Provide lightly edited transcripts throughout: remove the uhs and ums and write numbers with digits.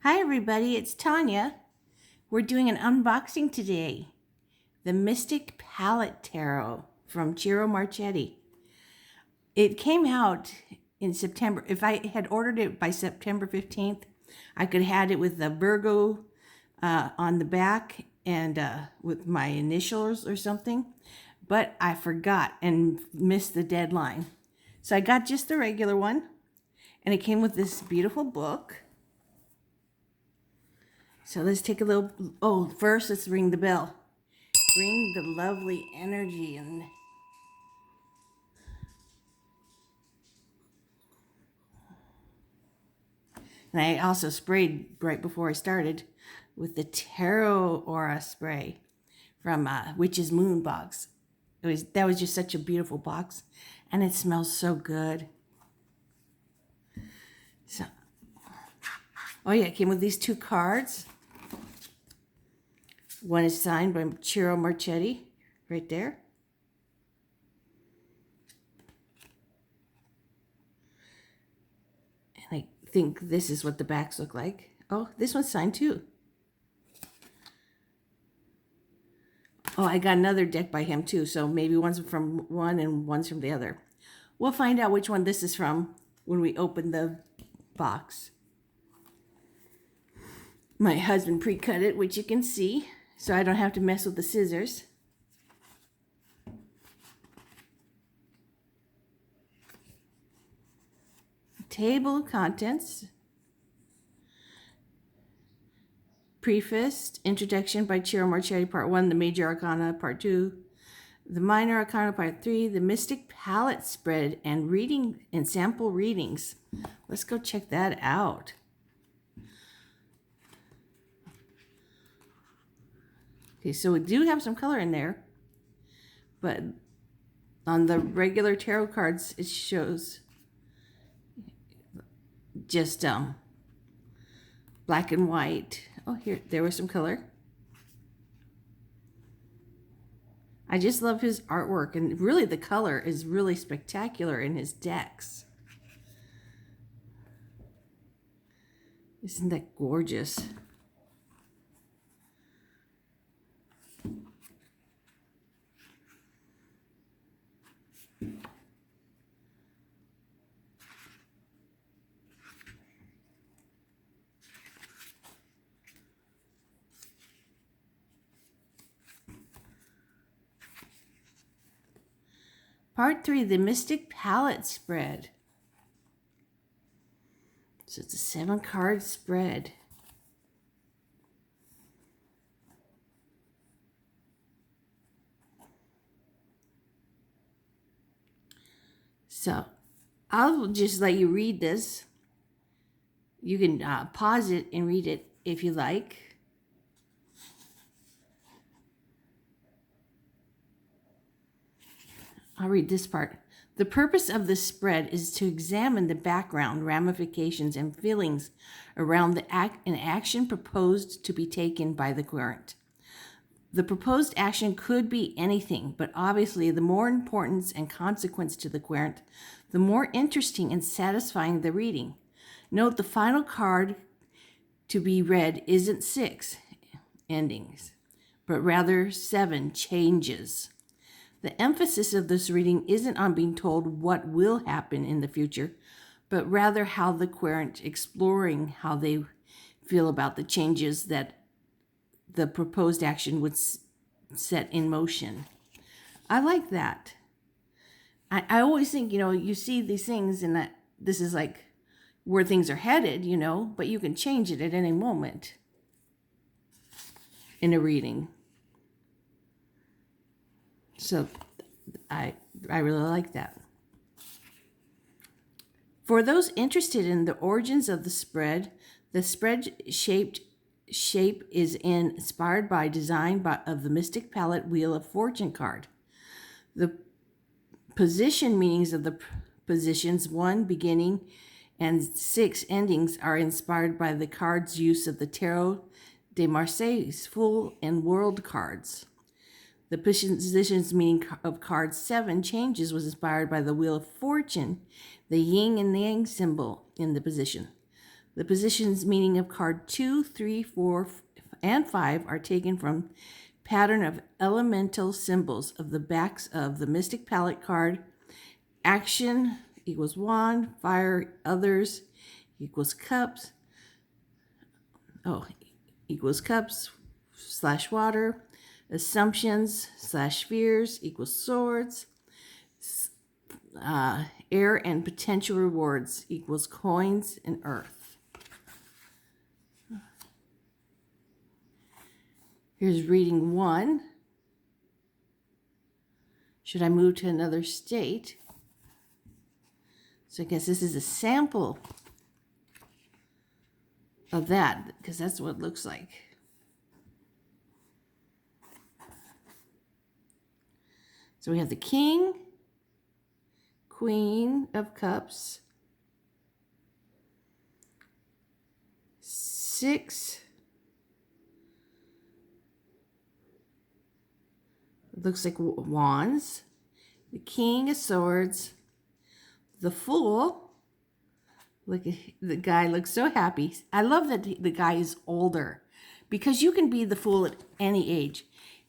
Hi everybody, it's Tanya. We're doing an unboxing today. The Mystic Palette Tarot from Ciro Marchetti. It came out in September. If I had ordered it by September 15th, I could have had it with the Virgo on the back and with my initials or something. But I forgot and missed the deadline. So I got just the regular one. And it came with this beautiful book. So let's take a little, first let's ring the bell. Bring the lovely energy in. And I also sprayed right before I started with the Tarot Aura spray from Witch's Moon box. That was just such a beautiful box, and it smells so good. So, oh yeah, it came with these two cards. One is signed by Ciro Marchetti, right there. And I think this is what the backs look like. Oh, this one's signed too. Oh, I got another deck by him too, so maybe one's from one and one's from the other. We'll find out which one this is from when we open the box. My husband pre-cut it, which you can see, so I don't have to mess with the scissors. Table of contents. Preface, introduction by Ciro Marchetti, part 1, the major arcana, part 2, the minor arcana, part 3, the mystic palette spread, and reading and sample readings. Let's go check that out. Okay, so we do have some color in there, but on the regular tarot cards, it shows just black and white. Oh, here, there was some color. I just love his artwork, and really the color is really spectacular in his decks. Isn't that gorgeous? Part 3, the Mystic Palette Spread. So it's a 7-card spread. So I'll just let you read this. You can pause it and read it if you like. I'll read this part. The purpose of this spread is to examine the background, ramifications, and feelings around an action proposed to be taken by the querent. The proposed action could be anything, but obviously the more importance and consequence to the querent, the more interesting and satisfying the reading. Note the final card to be read isn't 6 endings, but rather 7 changes. The emphasis of this reading isn't on being told what will happen in the future, but rather how the querent exploring how they feel about the changes that the proposed action would set in motion. I like that. I always think, you see these things and that this is like where things are headed, but you can change it at any moment in a reading. So I really like that. For those interested in the origins of the spread shape is inspired by design of the Mystic Palette Wheel of Fortune card. The position meanings of the positions 1 beginning and 6 endings are inspired by the card's use of the Tarot de Marseille's Fool and World cards. The positions meaning of card 7 changes was inspired by the Wheel of Fortune, the yin and yang symbol in the position. The positions meaning of card 2, 3, 4, and 5 are taken from pattern of elemental symbols of the backs of the Mystic Palette card. Action equals wand, fire, others equals cups. Equals cups / water. Assumptions / fears equals swords. Air and potential rewards equals coins and earth. Here's reading 1. Should I move to another state? So I guess this is a sample of that, because that's what it looks like. So we have the King, Queen of Cups, 6, it looks like wands, the King of Swords, the Fool. Look, the guy looks so happy. I love that the guy is older, because you can be the Fool at any age.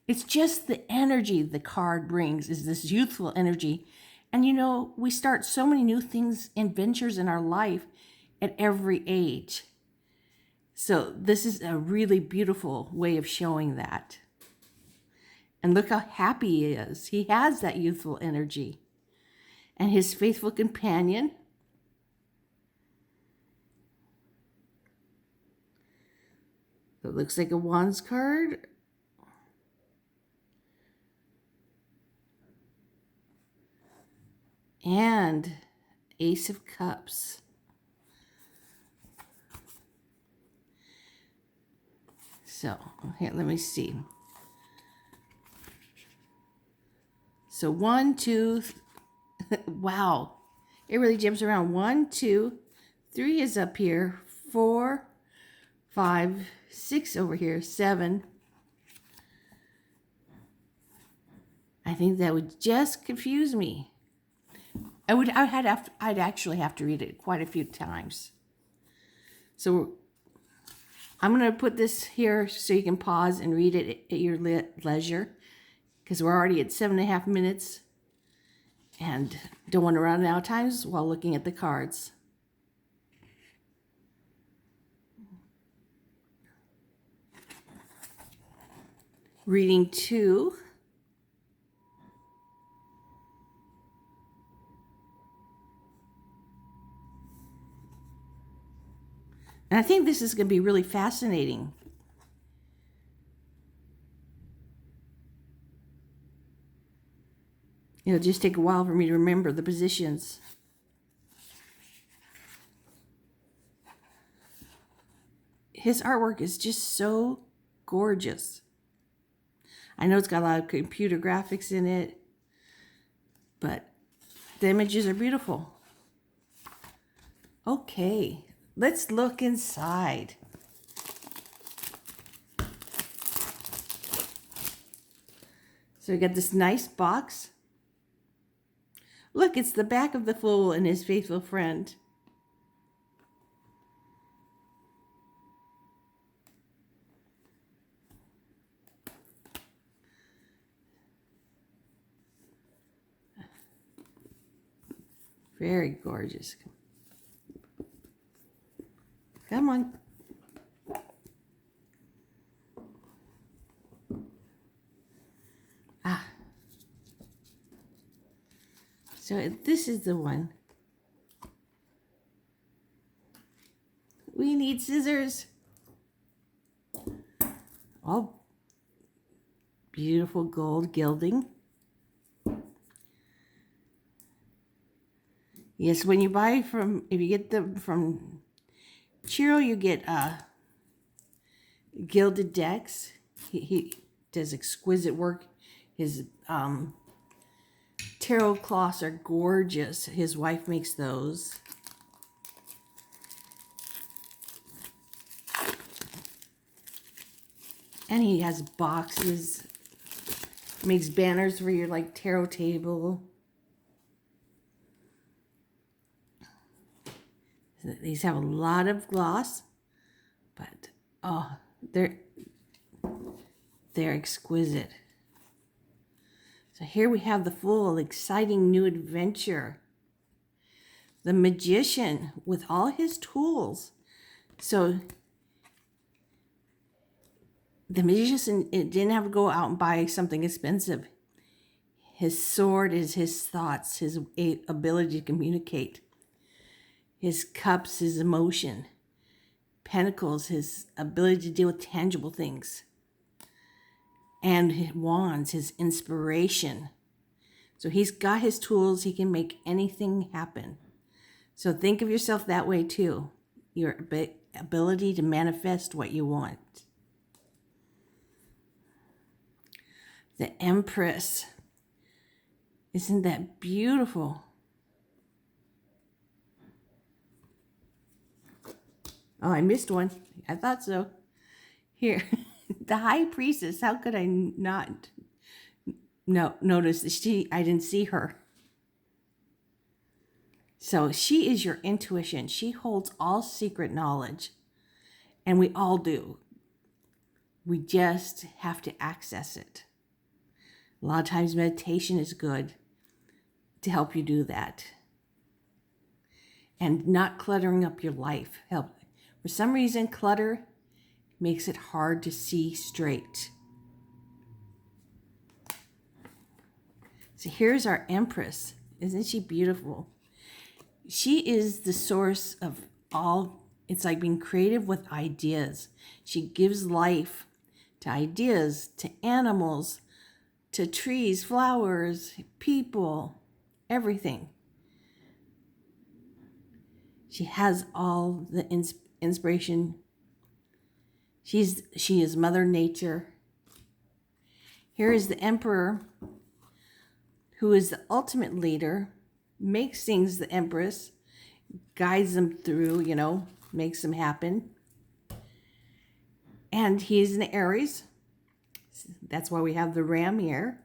It's just the energy the card brings is this youthful energy. And you know, we start so many new things and ventures in our life at every age. So this is a really beautiful way of showing that. And look how happy he is. He has that youthful energy. And his faithful companion. It looks like a Wands card. And Ace of Cups. So, here, let me see. So 1, 2, wow. It really jumps around. 1, 2, 3 is up here. 4, 5, 6 over here. 7. I think that would just confuse me. I'd actually have to read it quite a few times. So I'm going to put this here so you can pause and read it at your leisure, because we're already at 7.5 minutes and don't want to run out of time while looking at the cards. Reading 2. And I think this is going to be really fascinating. It'll just take a while for me to remember the positions. His artwork is just so gorgeous. I know it's got a lot of computer graphics in it, but the images are beautiful. Okay. Let's look inside. So we got this nice box. Look, it's the back of the Fool and his faithful friend. Very gorgeous. Come on. So this is the one. We need scissors. All beautiful gold gilding. Yes, when you buy if you get them from Chiro, you get gilded decks. He does exquisite work. His tarot cloths are gorgeous. His wife makes those. And he has boxes. Makes banners for your tarot table. These have a lot of gloss, but oh, they're exquisite. So here we have the full, exciting new adventure. The magician with all his tools. So the magician, it didn't have to go out and buy something expensive. His sword is his thoughts, his ability to communicate. His cups, his emotion. Pentacles, his ability to deal with tangible things. And his wands, his inspiration. So he's got his tools. He can make anything happen. So think of yourself that way too. Your ability to manifest what you want. The Empress. Isn't that beautiful? Oh, I missed one. I thought so. Here, the High Priestess. How could I not notice that I didn't see her. So she is your intuition. She holds all secret knowledge. And we all do. We just have to access it. A lot of times meditation is good to help you do that. And not cluttering up your life. For some reason, clutter makes it hard to see straight. So here's our Empress. Isn't she beautiful? She is the source of all. It's like being creative with ideas. She gives life to ideas, to animals, to trees, flowers, people, everything. She has all the inspiration. She is Mother Nature. Here is the Emperor, who is the ultimate leader, makes things the Empress, guides them through, makes them happen. And he's an Aries. That's why we have the ram here.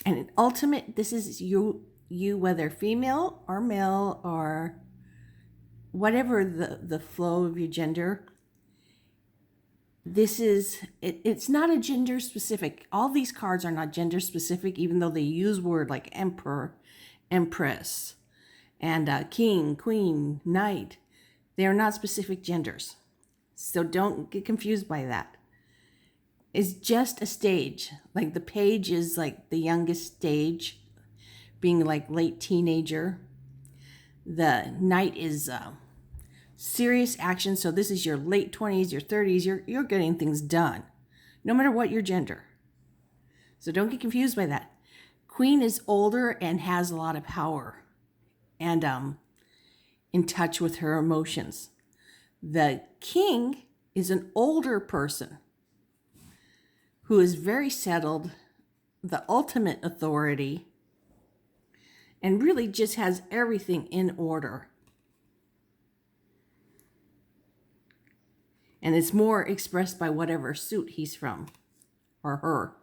And an ultimate, this is you whether female or male or whatever the flow of your gender. This is, it's not a gender specific. All these cards are not gender specific, even though they use word like Emperor, Empress, and King, Queen, Knight. They are not specific genders. So don't get confused by that. It's just a stage. Like the page is like the youngest stage, being like late teenager. The Knight is serious action. So this is your late 20s, your 30s. You're getting things done, no matter what your gender. So don't get confused by that. Queen is older and has a lot of power and in touch with her emotions. The King is an older person who is very settled, the ultimate authority, and really just has everything in order. And it's more expressed by whatever suit he's from, or her.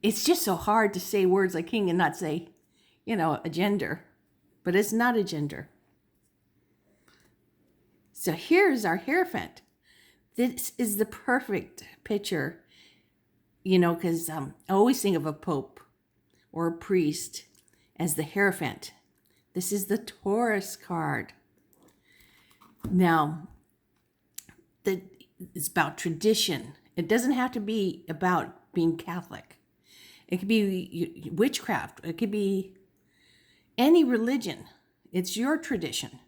It's just so hard to say words like king and not say, a gender. But it's not a gender. So here's our Hierophant. This is the perfect picture, because I always think of a pope or a priest as the Hierophant. This is the Taurus card. Now, it's about tradition. It doesn't have to be about being Catholic. It could be witchcraft. It could be any religion. It's your tradition.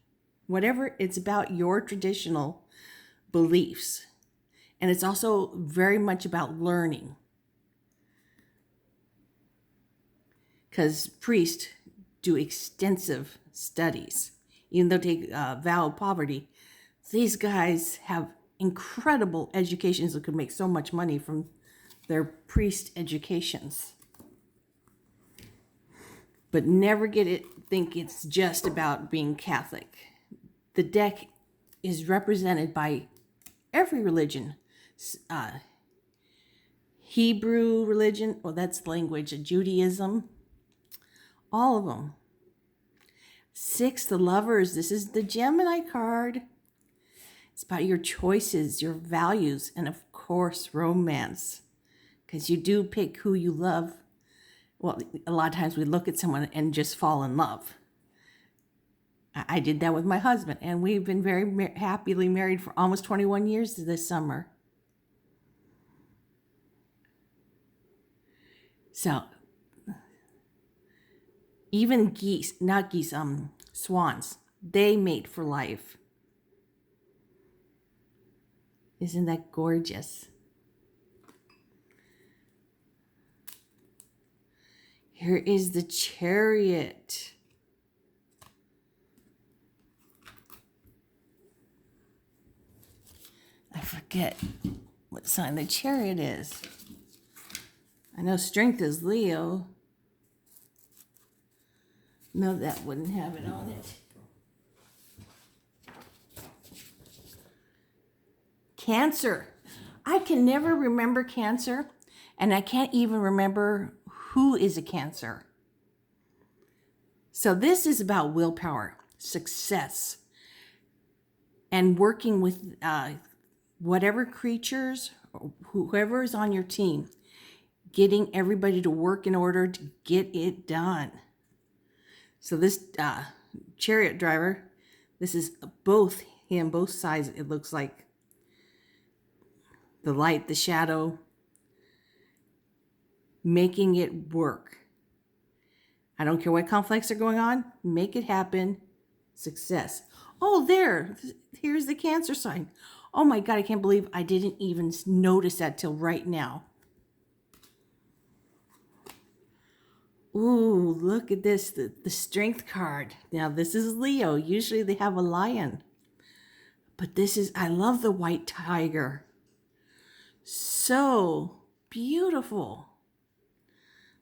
Whatever, it's about your traditional beliefs. And it's also very much about learning. Because priests do extensive studies. Even though they vow of poverty, these guys have incredible educations that could make so much money from their priest educations. But never think it's just about being Catholic. The deck is represented by every religion. Hebrew religion, that's language, Judaism, all of them. 6, the Lovers. This is the Gemini card. It's about your choices, your values, and of course, romance. Because you do pick who you love. Well, a lot of times we look at someone and just fall in love. I did that with my husband, and we've been very happily married for almost 21 years this summer. So, even swans, they mate for life. Isn't that gorgeous? Here is the Chariot. I forget what sign the Chariot is. I know Strength is Leo. No, that wouldn't have it on it. Cancer. I can never remember Cancer, and I can't even remember who is a Cancer. So this is about willpower, success, and working with whatever creatures, whoever is on your team, getting everybody to work in order to get it done. So this Chariot Driver, this is both sides. It looks like the light, the shadow, making it work. I don't care what conflicts are going on, make it happen, success. Oh, here's the Cancer sign. Oh my God, I can't believe I didn't even notice that till right now. Ooh, look at this, the Strength card. Now this is Leo. Usually they have a lion. But I love the white tiger. So beautiful.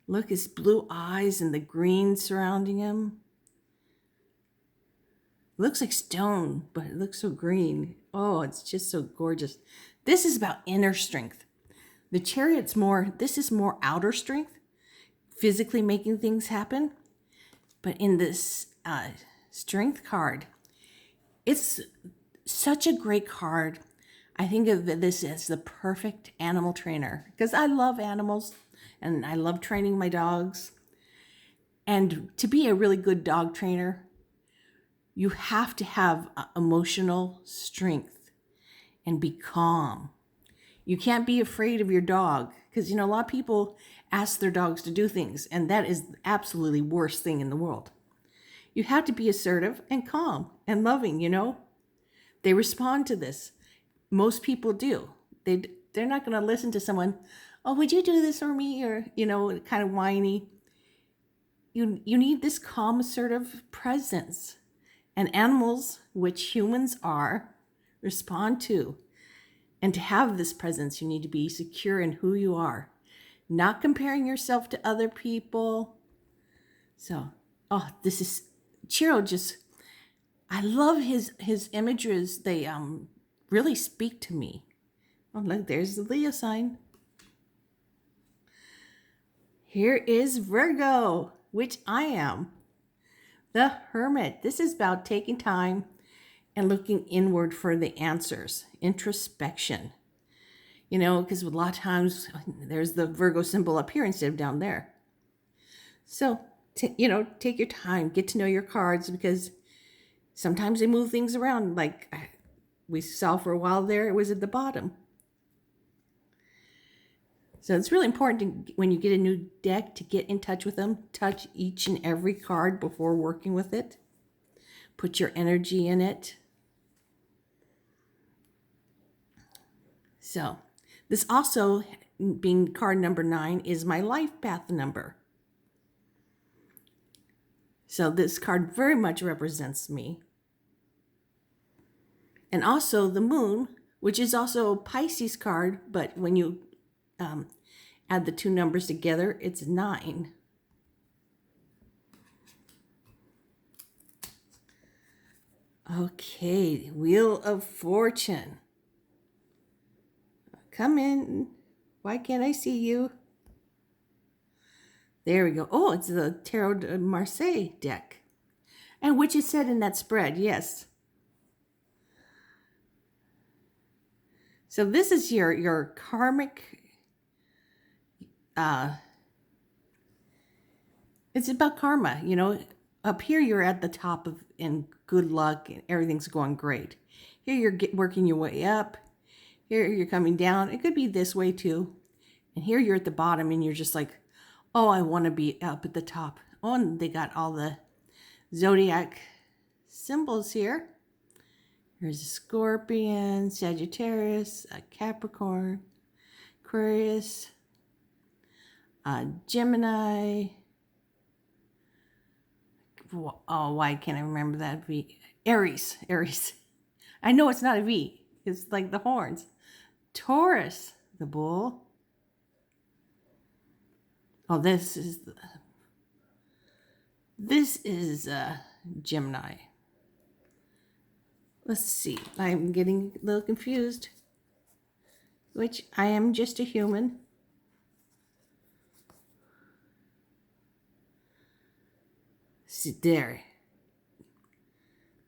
Look, his blue eyes and the green surrounding him. Looks like stone, but it looks so green. Oh, it's just so gorgeous. This is about inner strength. The Chariot's this is more outer strength, physically making things happen. But in this Strength card, it's such a great card. I think of this as the perfect animal trainer because I love animals and I love training my dogs. And to be a really good dog trainer, you have to have emotional strength and be calm. You can't be afraid of your dog because, a lot of people ask their dogs to do things, and that is the absolutely worst thing in the world. You have to be assertive and calm and loving, They respond to this. Most people do. They're not going to listen to someone, oh, would you do this for me? Or, kind of whiny. You need this calm, assertive presence. And animals, which humans are, respond to. And to have this presence, you need to be secure in who you are. Not comparing yourself to other people. So, this is, Ciro I love his images. They really speak to me. Oh, look, there's the Leo sign. Here is Virgo, which I am. The Hermit. This is about taking time and looking inward for the answers. Introspection. Because a lot of times there's the Virgo symbol up here instead of down there. So, take your time. Get to know your cards because sometimes they move things around. Like we saw for a while there, it was at the bottom. So it's really important when you get a new deck to get in touch with them. Touch each and every card before working with it. Put your energy in it. So this also, being card number 9, is my life path number. So this card very much represents me. And also the Moon, which is also a Pisces card, but when you add the two numbers together, it's 9. Okay, Wheel of Fortune. Come in. Why can't I see you? There we go. Oh, it's the Tarot de Marseille deck. And which is said in that spread, yes. So this is your karmic, it's about karma, you know. Up here you're at the top of in good luck and everything's going great. Here you're working your way up. Here you're coming down. It could be this way too. And here you're at the bottom and you're just like, oh, I want to be up at the top. Oh, and they got all the zodiac symbols here. Here's a Scorpion, Sagittarius, a Capricorn, Aquarius, Gemini. Oh, why can't I remember that V? Aries. I know it's not a V. It's like the horns. Taurus, the bull. Oh, this is Gemini. Let's see. I'm getting a little confused. Which I am just a human. See there.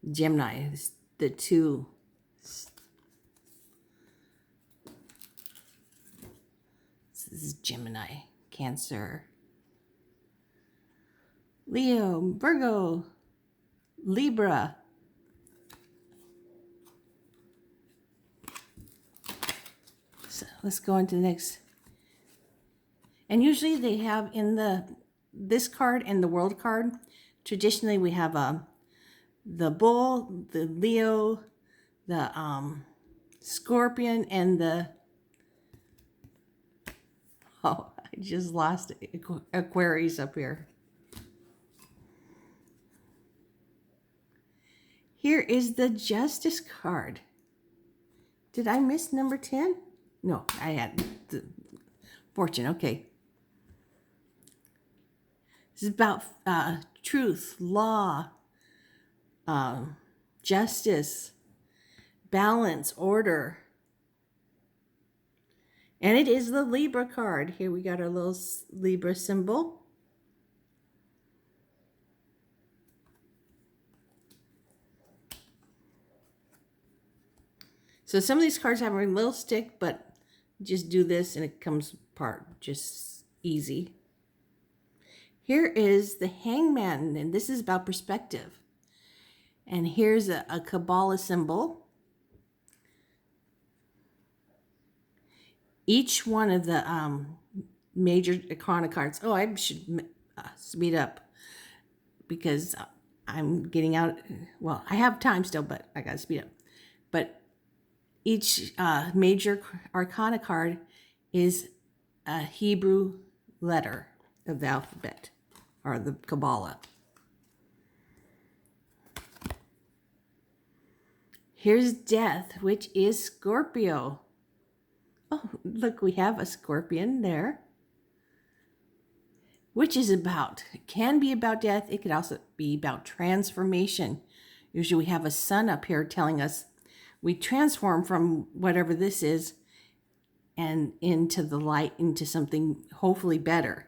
Gemini. The two. This is Gemini. Cancer. Leo. Virgo. Libra. So let's go into the next. And usually they have in this card and the world card, traditionally we have the bull, the Leo, the Scorpion, and the, oh, I just lost Aquarius up here. Here is the Justice card. Did I miss number 10? No, I had the Fortune. Okay. This is about truth, law, justice, balance, order. And it is the Libra card. Here we got our little Libra symbol. So some of these cards have a little stick, but just do this and it comes apart just easy. Here is the Hangman, and this is about perspective. And here's a Kabbalah symbol. Each one of the major arcana cards. Oh, I should speed up because I'm getting out. Well, I have time still, but I got to speed up. But each major arcana card is a Hebrew letter of the alphabet, or the Kabbalah. Here's Death, which is Scorpio. Oh, look, we have a Scorpion there. Which is about, it can be about death. It could also be about transformation. Usually we have a sun up here telling us we transform from whatever this is and into the light, into something hopefully better.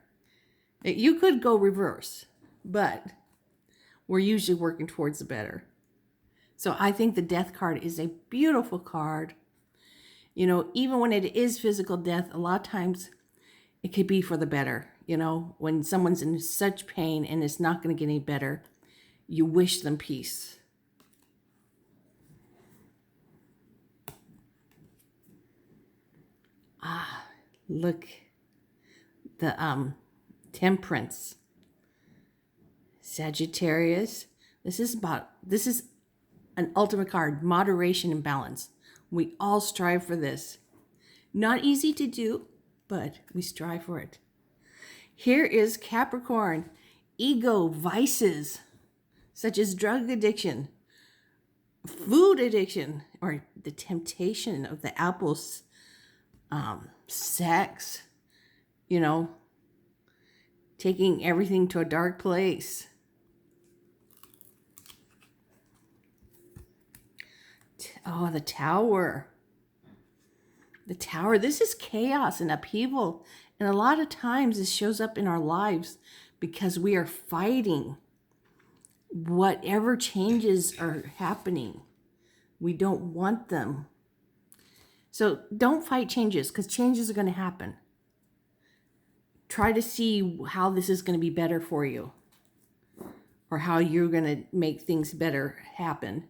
You could go reverse, but we're usually working towards the better. So I think the Death card is a beautiful card. You know, even when it is physical death, a lot of times it could be for the better. You know, when someone's in such pain and it's not going to get any better, you wish them peace. Ah, look, the Temperance Sagittarius. This is an ultimate card, moderation and balance. We all strive for this. Not easy to do, but we strive for it. Here is Capricorn, ego, vices, such as drug addiction, food addiction, or the temptation of the apples, sex, you know, taking everything to a dark place. Oh, the Tower. The Tower, this is chaos and upheaval. And a lot of times this shows up in our lives because we are fighting whatever changes are happening, we don't want them. So don't fight changes, because changes are going to happen. Try to see how this is going to be better for you, or how you're going to make things better happen.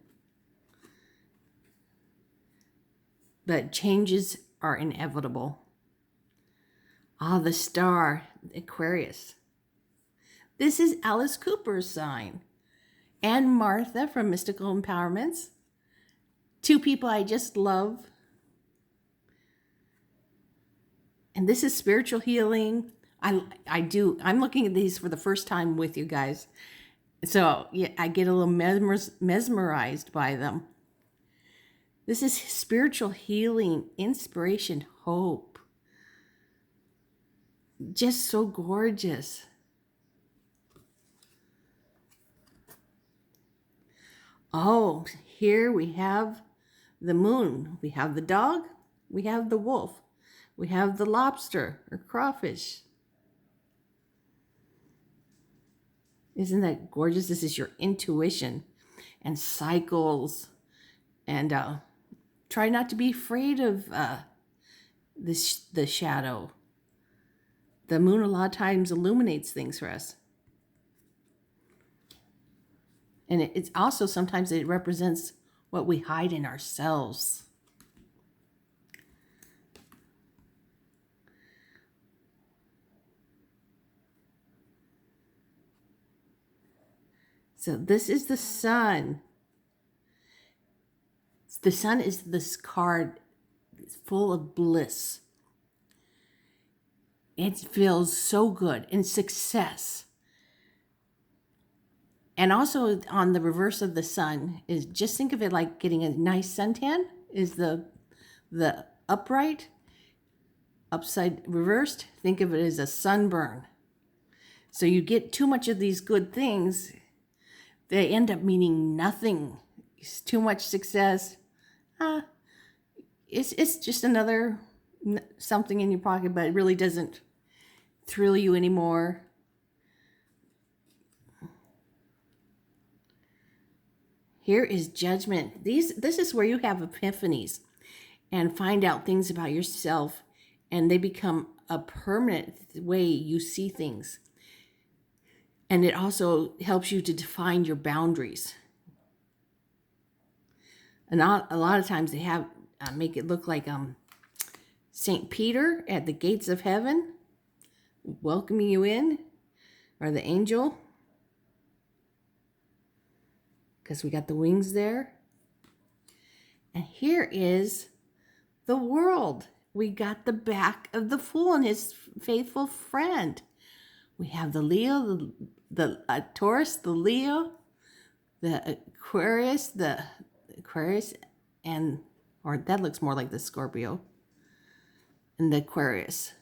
But changes are inevitable. Ah, the star, Aquarius. This is Alice Cooper's sign. And Martha from Mystical Empowerments. Two people I just love. And this is spiritual healing. I'm looking at these for the first time with you guys. So yeah, I get a little mesmerized by them. This is spiritual healing, inspiration, hope. Just so gorgeous. Oh, here we have the moon. We have the dog. We have the wolf. We have the lobster or crawfish. Isn't that gorgeous? This is your intuition and cycles. And try not to be afraid of the shadow. The moon a lot of times illuminates things for us. And it's also sometimes it represents what we hide in ourselves. So this is the sun. The sun is this card full of bliss. It feels so good in success. And also on the reverse of the sun is, just think of it like getting a nice suntan is the upright. Upside reversed, think of it as a sunburn. So you get too much of these good things, they end up meaning nothing. It's too much success. It's just another something in your pocket, but it really doesn't thrill you anymore. Here is judgment. This is where you have epiphanies and find out things about yourself, and they become a permanent way you see things. And it also helps you to define your boundaries. And a lot of times they have make it look like St. Peter at the gates of heaven, welcoming you in, or the angel, because we got the wings there. And here is the world. We got the back of the Fool and his faithful friend. We have the Leo, the Taurus, the Leo, the Aquarius, and, or that looks more like the Scorpio, and the Aquarius.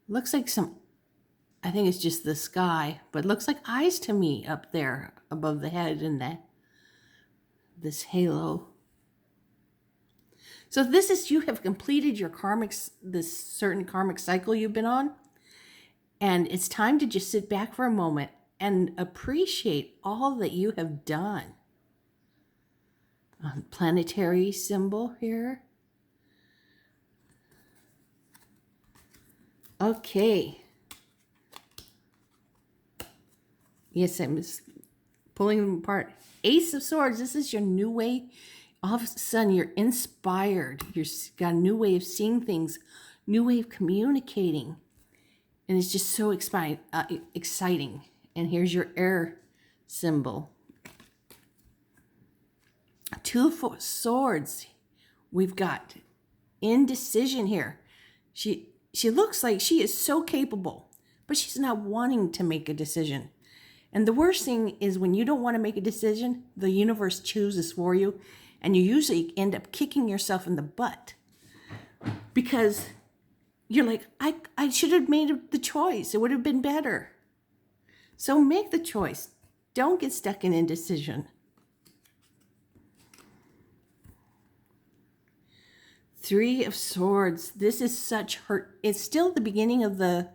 Looks like I think it's just the sky, but it looks like eyes to me up there above the head and this halo. So this is, you have completed your this certain karmic cycle you've been on. And it's time to just sit back for a moment and appreciate all that you have done. Planetary symbol here. Okay. Yes, I'm just pulling them apart. Ace of Swords, this is your new way. All of a sudden, you're inspired. You've got a new way of seeing things, new way of communicating. And it's just so exciting. And here's your air symbol. Two of Swords. We've got indecision here. She looks like she is so capable, but she's not wanting to make a decision. And the worst thing is when you don't want to make a decision, the universe chooses for you, and you usually end up kicking yourself in the butt because you're like, I should have made the choice. It would have been better. So make the choice. Don't get stuck in indecision. Three of Swords. This is such hurt. It's still the beginning of the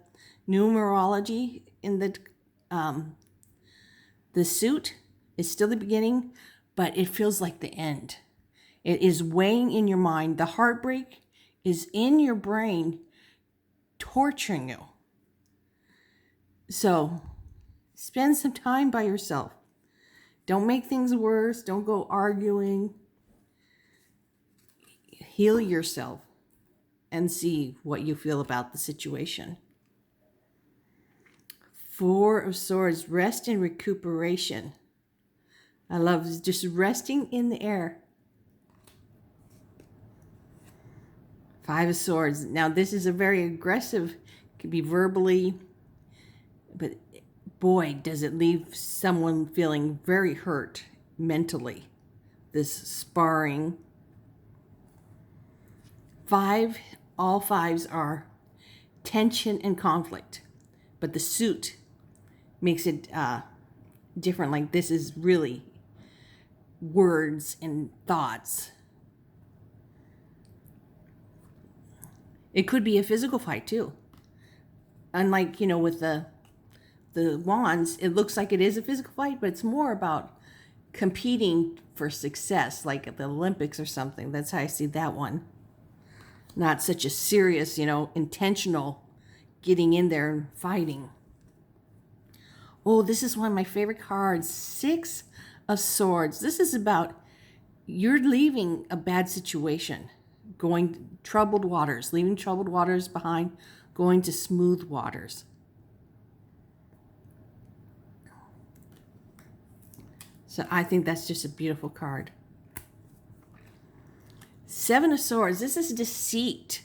numerology in the suit. It's still the beginning, but it feels like the end. It is weighing in your mind. The heartbreak is in your brain, torturing you. So spend some time by yourself. Don't make things worse. Don't go arguing. Heal yourself and see what you feel about the situation. 4 of Swords, rest and recuperation. I love just resting in the air. 5 of Swords. Now this is a very aggressive, could be verbally, but boy, does it leave someone feeling very hurt mentally. This sparring. 5, all 5s are tension and conflict, but the suit makes it different. Like this is really words and thoughts. It could be a physical fight too. Unlike, with the wands, it looks like it is a physical fight, but it's more about competing for success, like at the Olympics or something. That's how I see that one. Not such a serious, intentional getting in there and fighting. Oh, this is one of my favorite cards, 6 of Swords. This is about you're leaving a bad situation, going troubled waters, leaving troubled waters behind, going to smooth waters. So I think that's just a beautiful card. 7 of Swords, this is deceit,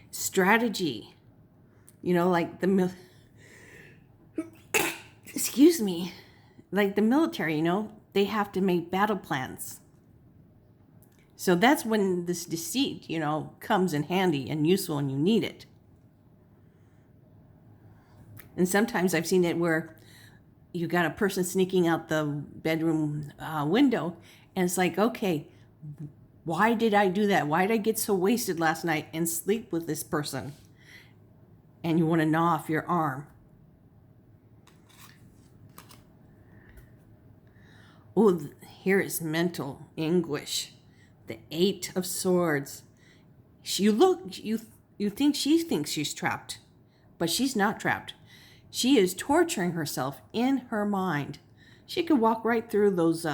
strategy, like excuse me, like the military, they have to make battle plans. So that's when this deceit, comes in handy and useful and you need it. And sometimes I've seen it where you got a person sneaking out the bedroom window and it's like, okay, why did I do that? Why did I get so wasted last night and sleep with this person? And you want to gnaw off your arm. Oh, here is mental anguish. The 8 of Swords. You think she thinks she's trapped, but she's not trapped. She is torturing herself in her mind. She could walk right through those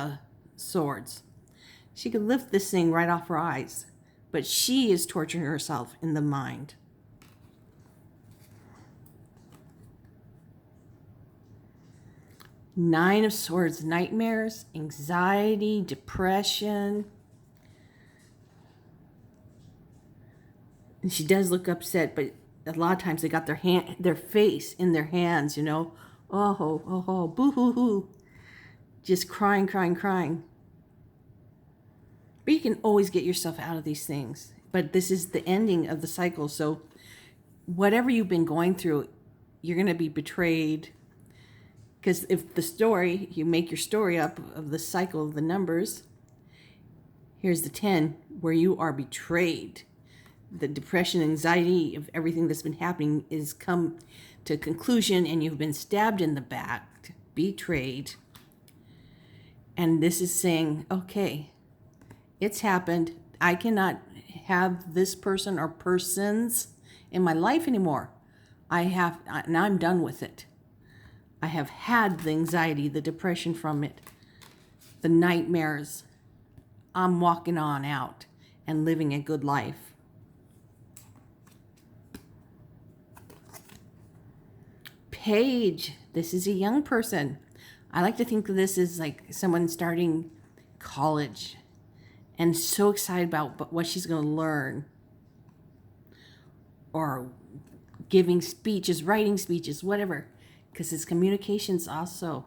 swords. She could lift this thing right off her eyes, but she is torturing herself in the mind. Nine of Swords, nightmares, anxiety, depression. And she does look upset, but a lot of times they got their face in their hands, Oh, boo-hoo-hoo. Just crying, crying, crying. But you can always get yourself out of these things. But this is the ending of the cycle. So whatever you've been going through, you're going to be betrayed. Because if you make your story up of the cycle of the numbers, here's the 10, where you are betrayed. The depression, anxiety of everything that's been happening is come to a conclusion and you've been stabbed in the back, betrayed. And this is saying, okay, it's happened. I cannot have this person or persons in my life anymore. Now I'm done with it. I have had the anxiety, the depression from it, the nightmares. I'm walking on out and living a good life. Page, this is a young person. I like to think of this as like someone starting college and so excited about what she's going to learn. Or giving speeches, writing speeches, whatever. Because it's communications also.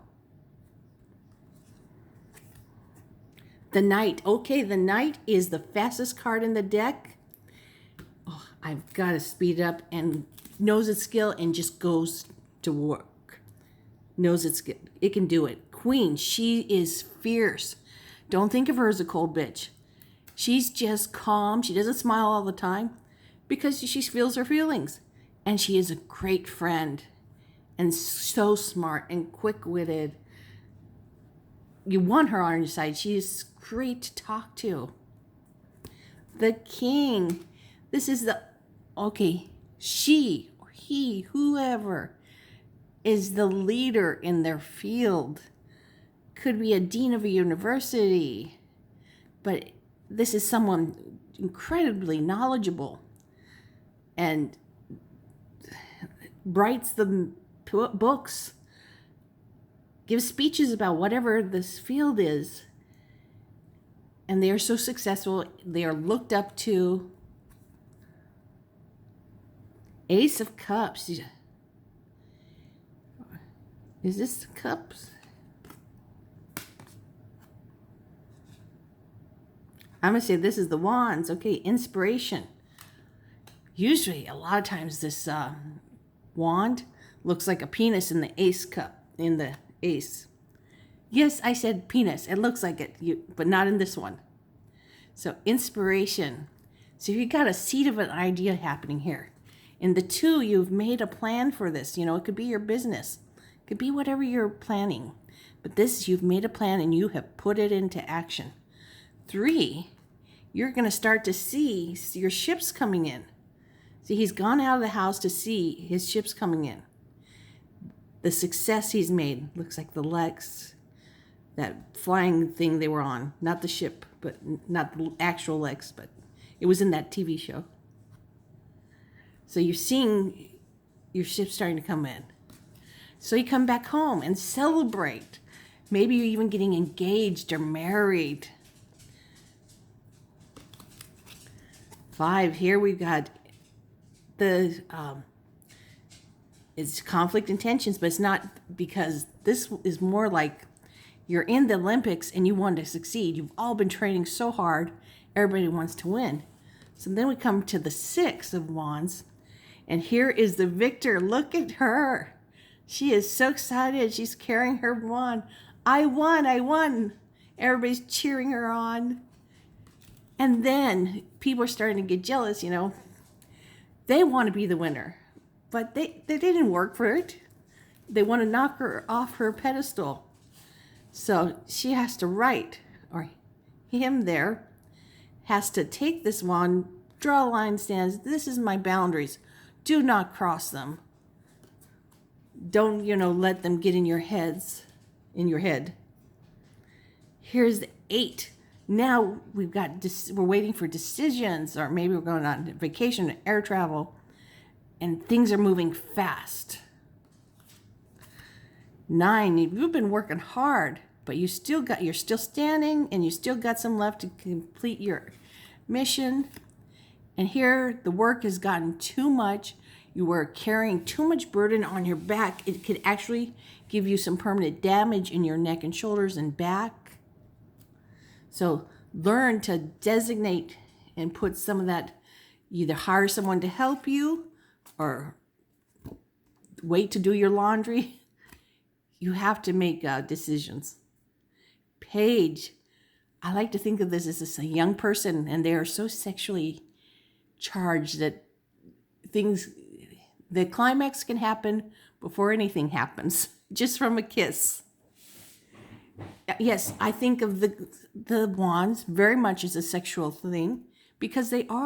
The Knight. Okay, the Knight is the fastest card in the deck. Oh, I've got to speed up and knows its skill and just goes to work. Knows its skill. It can do it. Queen, she is fierce. Don't think of her as a cold bitch. She's just calm. She doesn't smile all the time because she feels her feelings. And she is a great friend and so smart and quick-witted. you want her on your side. She is great to talk to. The King. This is she or he, whoever is the leader in their field. Could be a dean of a university, but this is someone incredibly knowledgeable and writes the books, gives speeches about whatever this field is, and they are so successful. They are looked up to. Ace of Cups. Is this the cups? I'm going to say this is the wands. Okay, inspiration. Usually, a lot of times, this wand looks like a penis in the ace cup, in the ace. Yes, I said penis. It looks like it, but not in this one. So, inspiration. So, you got a seed of an idea happening here. In the two, you've made a plan for this. You know, it could be your business. It could be whatever you're planning. But this, you've made a plan and you have put it into action. 3, you're going to start to see your ships coming in. See, he's gone out of the house to see his ships coming in. The success he's made looks like the Lex, that flying thing they were on. Not the ship, but not the actual Lex, but it was in that TV show. So you're seeing your ship starting to come in. So you come back home and celebrate. Maybe you're even getting engaged or married. 5, here we've got the, it's conflict and tensions, but it's not, because this is more like you're in the Olympics and you want to succeed. You've all been training so hard. Everybody wants to win. So then we come to the 6 of Wands. And here is the victor. Look at her. She is so excited. She's carrying her wand. I won, I won. Everybody's cheering her on. And then people are starting to get jealous, you know. They want to be the winner, but they didn't work for it. They want to knock her off her pedestal. So she has to write, or him there, has to take this wand, draw a line, stands. This is my boundaries. Do not cross them. Don't, let them get in your head. Here's the 8. Now we're waiting for decisions, or maybe we're going on vacation, air travel, and things are moving fast. 9, you've been working hard, but you're still standing, and you still got some left to complete your mission. And here, the work has gotten too much. You were carrying too much burden on your back. It could actually give you some permanent damage in your neck and shoulders and back. So learn to designate and put some of that, either hire someone to help you or wait to do your laundry. You have to make decisions. Page, I like to think of this as a young person, and they are so sexually charged that the climax can happen before anything happens, just from a kiss. Yes, I think of the wands very much as a sexual thing, because they are.